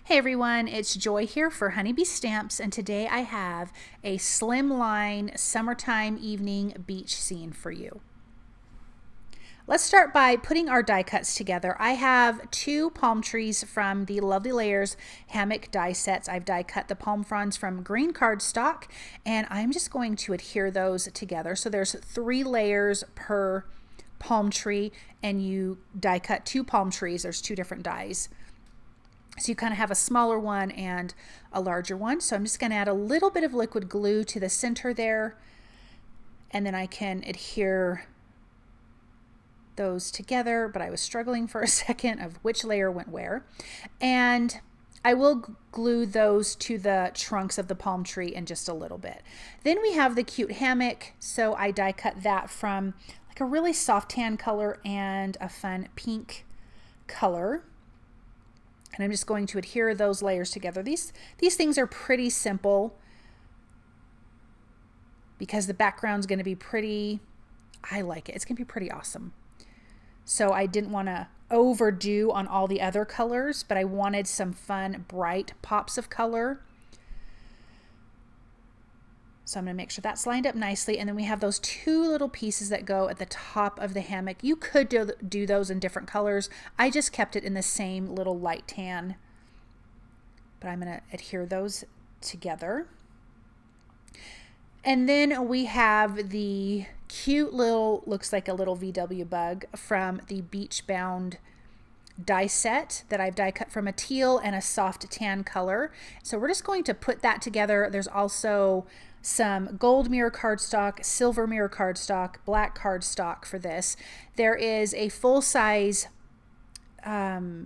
Hey everyone, it's Joy here for Honeybee Stamps, and today I have a slimline summertime evening beach scene for you. Let's start by putting our die cuts together. I have two palm trees from the Lovely Layers Hammock die sets. I've die cut the palm fronds from green cardstock, and I'm just going to adhere those together. So there's 3 layers per palm tree, and you die cut 2 palm trees. There's 2 different dies. So you kind of have a smaller one and a larger one. So I'm just going to add a little bit of liquid glue to the center there, and then I can adhere those together, but I was struggling for a second of which layer went where. And I will glue those to the trunks of the palm tree in just a little bit. Then we have the cute hammock. So I die cut that from like a really soft tan color and a fun pink color. And I'm just going to adhere those layers together. These things are pretty simple because the background's going to be pretty, I like it. It's going to be pretty awesome. So I didn't want to overdo on all the other colors, but I wanted some fun, bright pops of color. So I'm going to make sure that's lined up nicely. And then we have those 2 little pieces that go at the top of the hammock. You could do those in different colors. I just kept it in the same little light tan. But I'm going to adhere those together. And then we have the cute little, looks like a little VW bug from the Beach Bound die set that I've die cut from a teal and a soft tan color. So we're just going to put that together. There's also some gold mirror cardstock, silver mirror cardstock, black cardstock for this. There is a full-size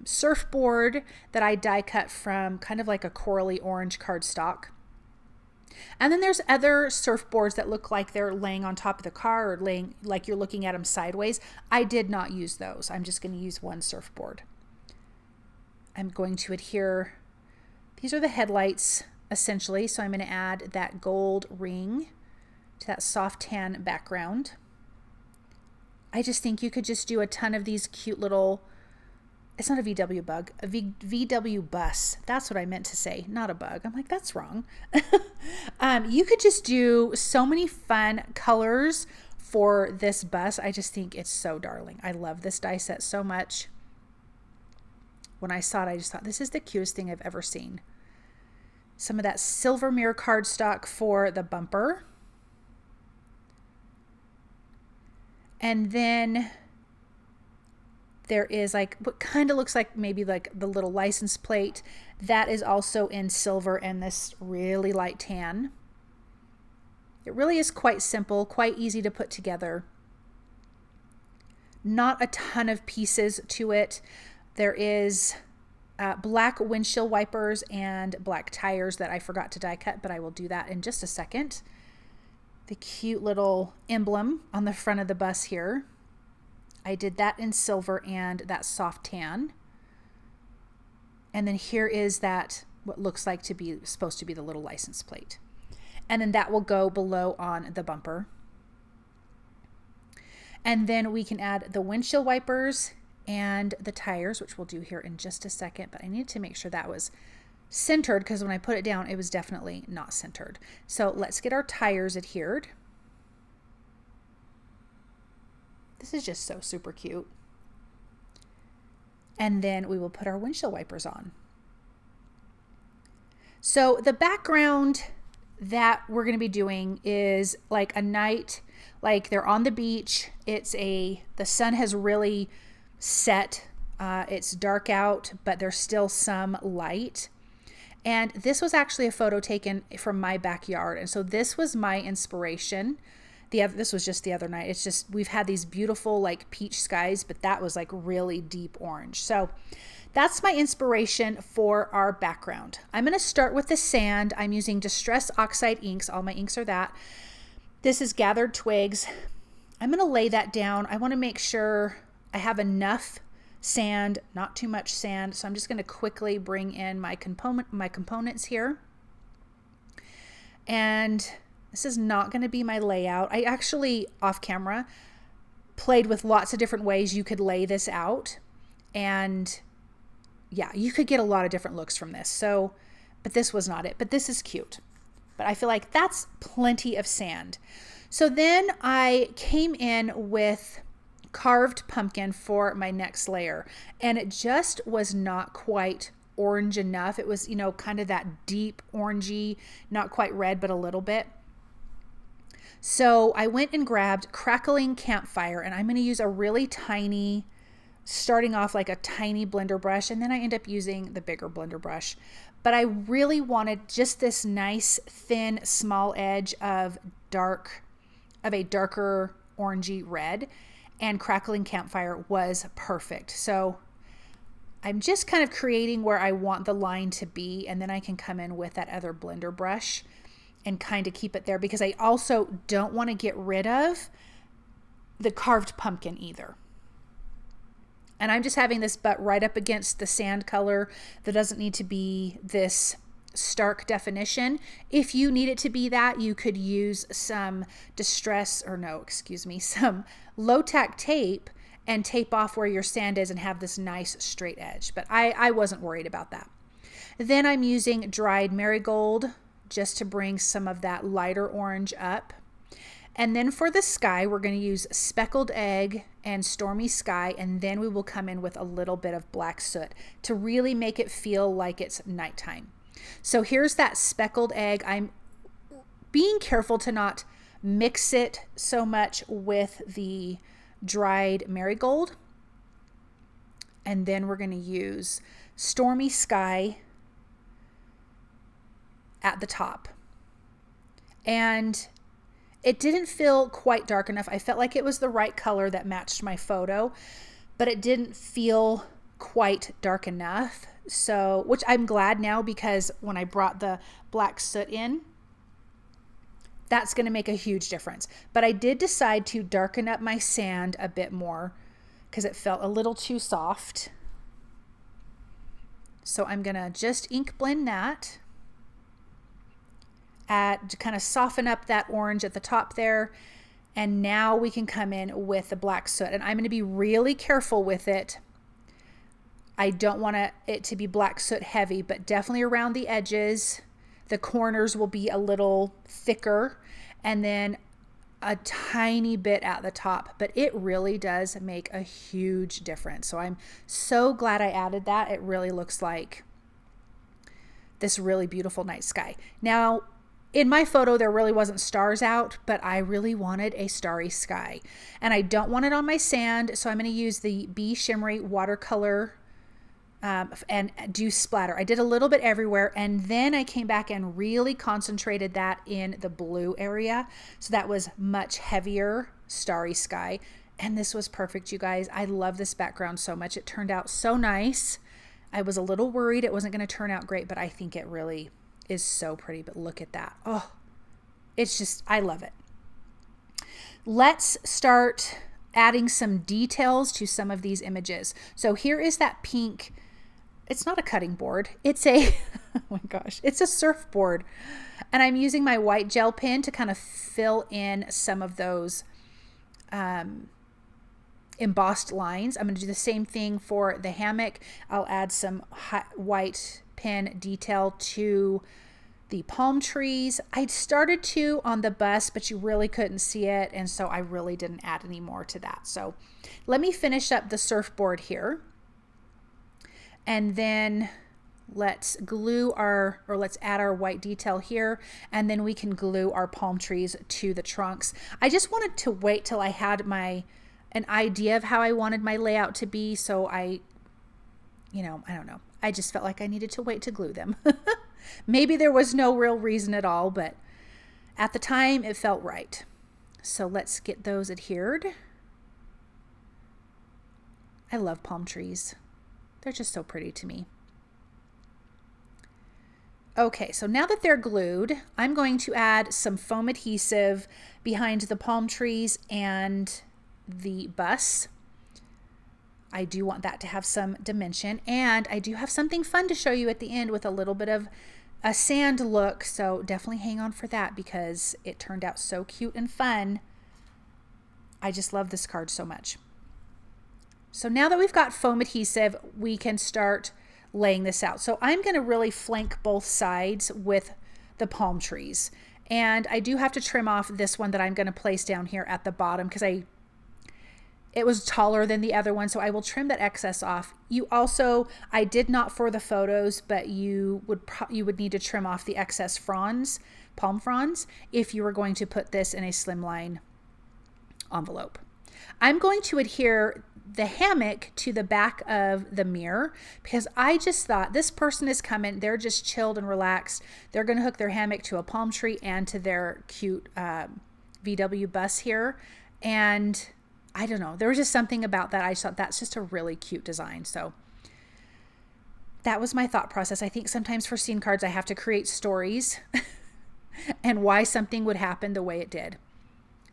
surfboard that I die cut from kind of like a corally orange cardstock. And then there's other surfboards that look like they're laying on top of the car or laying like you're looking at them sideways. I did not use those. I'm just going to use one surfboard. I'm going to adhere, these are the headlights essentially, so I'm going to add that gold ring to that soft tan background. I just think you could just do a ton of these cute little, it's not a VW bug, a VW bus. That's what I meant to say, not a bug. I'm like, that's wrong. You could just do so many fun colors for this bus. I just think it's so darling. I love this die set so much. When I saw it, I just thought, this is the cutest thing I've ever seen. Some of that silver mirror cardstock for the bumper. And then there is like what kind of looks like maybe like the little license plate that is also in silver and this really light tan. It really is quite simple, quite easy to put together. Not a ton of pieces to it. There is black windshield wipers and black tires that I forgot to die cut, but I will do that in just a second. The cute little emblem on the front of the bus here. I did that in silver and that soft tan. And then here is that, what looks like to be supposed to be the little license plate. And then that will go below on the bumper. And then we can add the windshield wipers and the tires, which we'll do here in just a second, but I needed to make sure that was centered because when I put it down, it was definitely not centered. So let's get our tires adhered. This is just so super cute. And then we will put our windshield wipers on. So the background that we're going to be doing is like a night, like they're on the beach. The sun has really set. It's dark out, but there's still some light. And this was actually a photo taken from my backyard. And so this was my inspiration. This was just the other night. It's just, we've had these beautiful like peach skies, but that was like really deep orange. So that's my inspiration for our background. I'm going to start with the sand. I'm using Distress Oxide inks. All my inks are that. This is Gathered Twigs. I'm going to lay that down. I want to make sure I have enough sand, not too much sand. So I'm just going to quickly bring in my components here. And this is not going to be my layout. I actually, off camera, played with lots of different ways you could lay this out. And yeah, you could get a lot of different looks from this. So, but this was not it, but this is cute. But I feel like that's plenty of sand. So then I came in with carved pumpkin for my next layer, and it just was not quite orange enough. It was, you know, kind of that deep orangey, not quite red, but a little bit. So I went and grabbed Crackling Campfire, and I'm going to use a really tiny, starting off like a tiny blender brush, and then I end up using the bigger blender brush. But I really wanted just this nice, thin, small edge of a darker orangey red, and Crackling Campfire was perfect. So I'm just kind of creating where I want the line to be, and then I can come in with that other blender brush and kind of keep it there, because I also don't want to get rid of the carved pumpkin either. And I'm just having this butt right up against the sand color that doesn't need to be this stark definition. If you need it to be that, you could use some some low-tack tape and tape off where your sand is and have this nice straight edge. But I wasn't worried about that. Then I'm using dried marigold just to bring some of that lighter orange up. And then for the sky, we're going to use Speckled Egg and Stormy Sky, and then we will come in with a little bit of black soot to really make it feel like it's nighttime. So here's that Speckled Egg. I'm being careful to not mix it so much with the dried marigold. And then we're going to use Stormy Sky at the top. And it didn't feel quite dark enough. I felt like it was the right color that matched my photo, but it didn't feel quite dark enough. So, which I'm glad now, because when I brought the black soot in, that's going to make a huge difference. But I did decide to darken up my sand a bit more because it felt a little too soft. So I'm going to just ink blend that. To kind of soften up that orange at the top there. And now we can come in with the black soot. And I'm going to be really careful with it. I don't want it to be black soot heavy, but definitely around the edges. The corners will be a little thicker, and then a tiny bit at the top. But it really does make a huge difference. So I'm so glad I added that. It really looks like this really beautiful night sky. Now, in my photo, there really wasn't stars out, but I really wanted a starry sky. And I don't want it on my sand, so I'm going to use the Be Shimmery watercolor and do splatter. I did a little bit everywhere, and then I came back and really concentrated that in the blue area. So that was much heavier starry sky. And this was perfect, you guys. I love this background so much. It turned out so nice. I was a little worried it wasn't going to turn out great, but I think it really is so pretty. But look at that. Oh, it's just, I love it. Let's start adding some details to some of these images. So here is that pink. It's not a cutting board. It's a, oh my gosh, it's a surfboard. And I'm using my white gel pen to kind of fill in some of those embossed lines. I'm going to do the same thing for the hammock. I'll add some white pen detail to the palm trees. I started to on the bus, but you really couldn't see it, and so I really didn't add any more to that. So let me finish up the surfboard here, and then let's add our white detail here, and then we can glue our palm trees to the trunks. I just wanted to wait till I had an idea of how I wanted my layout to be, so I don't know. I just felt like I needed to wait to glue them. Maybe there was no real reason at all, but at the time it felt right. So let's get those adhered. I love palm trees. They're just so pretty to me. Okay, so now that they're glued, I'm going to add some foam adhesive behind the palm trees and the bus. I do want that to have some dimension, and I do have something fun to show you at the end with a little bit of a sand look, so definitely hang on for that because it turned out so cute and fun. I just love this card so much. So now that we've got foam adhesive, we can start laying this out. So I'm going to really flank both sides with the palm trees. And I do have to trim off this one that I'm going to place down here at the bottom because it was taller than the other one, so I will trim that excess off. You also, I did not for the photos, but you would need to trim off the excess fronds, palm fronds, if you were going to put this in a slimline envelope. I'm going to adhere the hammock to the back of the mirror because I just thought this person is coming, they're just chilled and relaxed. They're going to hook their hammock to a palm tree and to their cute VW bus here. And I don't know, there was just something about that. I thought that's just a really cute design. So that was my thought process. I think sometimes for scene cards, I have to create stories and why something would happen the way it did.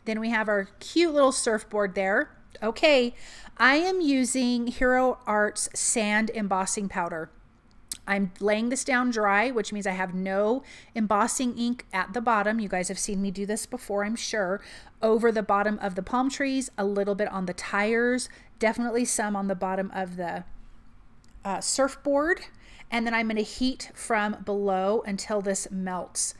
Then we have our cute little surfboard there. Okay, I am using Hero Art's sand embossing powder. I'm laying this down dry, which means I have no embossing ink at the bottom. You guys have seen me do this before, I'm sure. Over the bottom of the palm trees, a little bit on the tires, definitely some on the bottom of the surfboard. And then I'm going to heat from below until this melts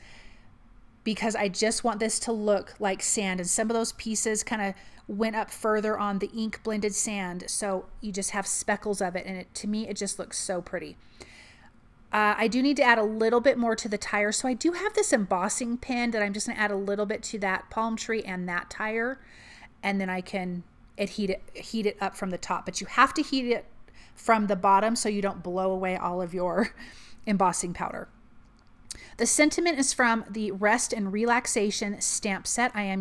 because I just want this to look like sand. And some of those pieces kind of went up further on the ink blended sand. So you just have speckles of it. And to me, it just looks so pretty. I do need to add a little bit more to the tire. So I do have this embossing pen that I'm just going to add a little bit to that palm tree and that tire. And then I can heat it up from the top. But you have to heat it from the bottom so you don't blow away all of your embossing powder. The sentiment is from the Rest and Relaxation stamp set. I am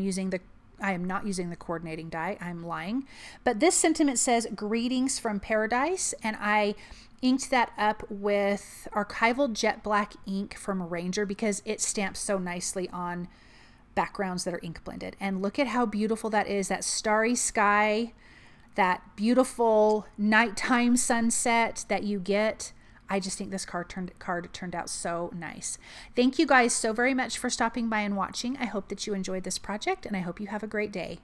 not using the coordinating die. I'm lying. But this sentiment says, "Greetings from Paradise." And I inked that up with archival jet black ink from Ranger because it stamps so nicely on backgrounds that are ink blended. And look at how beautiful that is, that starry sky, that beautiful nighttime sunset that you get. I just think this card turned out so nice. Thank you guys so very much for stopping by and watching. I hope that you enjoyed this project and I hope you have a great day.